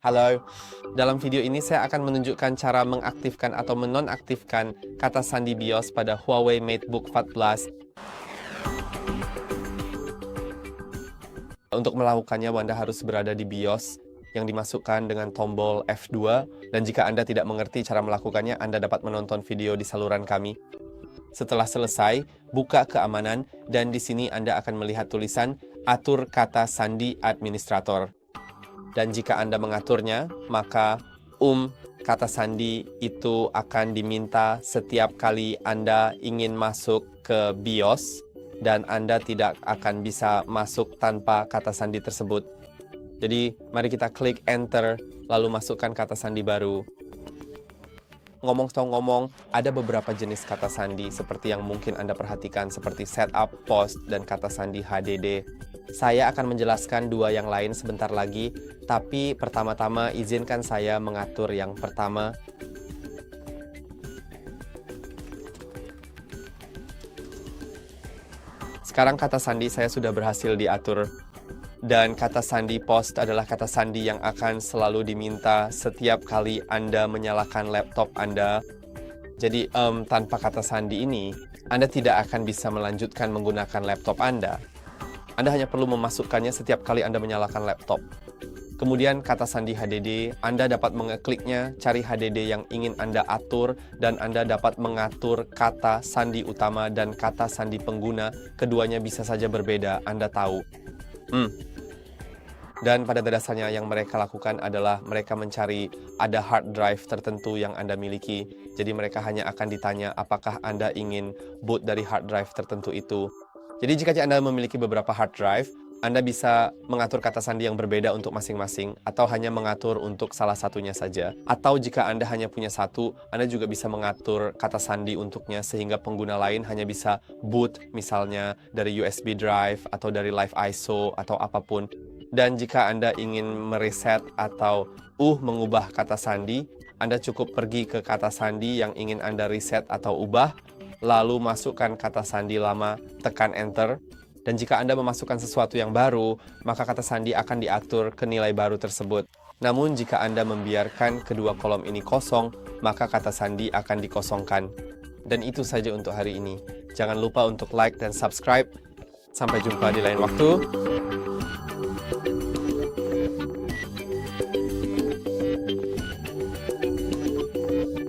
Halo, dalam video ini saya akan menunjukkan cara mengaktifkan atau menonaktifkan kata sandi BIOS pada Huawei MateBook 14. Untuk melakukannya, Anda harus berada di BIOS yang dimasukkan dengan tombol F2, dan jika Anda tidak mengerti cara melakukannya, Anda dapat menonton video di saluran kami. Setelah selesai, buka keamanan, dan di sini Anda akan melihat tulisan Atur Kata Sandi Administrator. Dan jika Anda mengaturnya, maka kata sandi itu akan diminta setiap kali Anda ingin masuk ke BIOS, dan Anda tidak akan bisa masuk tanpa kata sandi tersebut. Jadi, mari kita klik Enter, lalu masukkan kata sandi baru. Ngomong-ngomong, ada beberapa jenis kata sandi seperti yang mungkin Anda perhatikan seperti setup, post, dan kata sandi HDD. Saya akan menjelaskan dua yang lain sebentar lagi, tapi pertama-tama izinkan saya mengatur yang pertama. Sekarang kata sandi saya sudah berhasil diatur. Dan kata sandi post adalah kata sandi yang akan selalu diminta setiap kali Anda menyalakan laptop Anda. Jadi, tanpa kata sandi ini, Anda tidak akan bisa melanjutkan menggunakan laptop Anda. Anda hanya perlu memasukkannya setiap kali Anda menyalakan laptop. Kemudian kata sandi HDD, Anda dapat mengekliknya, cari HDD yang ingin Anda atur, dan Anda dapat mengatur kata sandi utama dan kata sandi pengguna. Keduanya bisa saja berbeda, Anda tahu. Dan pada dasarnya yang mereka lakukan adalah mereka mencari ada hard drive tertentu yang Anda miliki. Jadi mereka hanya akan ditanya apakah Anda ingin boot dari hard drive tertentu itu. Jadi jika Anda memiliki beberapa hard drive, Anda bisa mengatur kata sandi yang berbeda untuk masing-masing, atau hanya mengatur untuk salah satunya saja. Atau jika Anda hanya punya satu, Anda juga bisa mengatur kata sandi untuknya sehingga pengguna lain hanya bisa boot misalnya dari USB drive atau dari Live ISO atau apapun. Dan jika Anda ingin mereset atau mengubah kata sandi, Anda cukup pergi ke kata sandi yang ingin Anda reset atau ubah, lalu masukkan kata sandi lama, tekan Enter. Dan jika Anda memasukkan sesuatu yang baru, maka kata sandi akan diatur ke nilai baru tersebut. Namun jika Anda membiarkan kedua kolom ini kosong, maka kata sandi akan dikosongkan. Dan itu saja untuk hari ini. Jangan lupa untuk like dan subscribe. Sampai jumpa di lain waktu.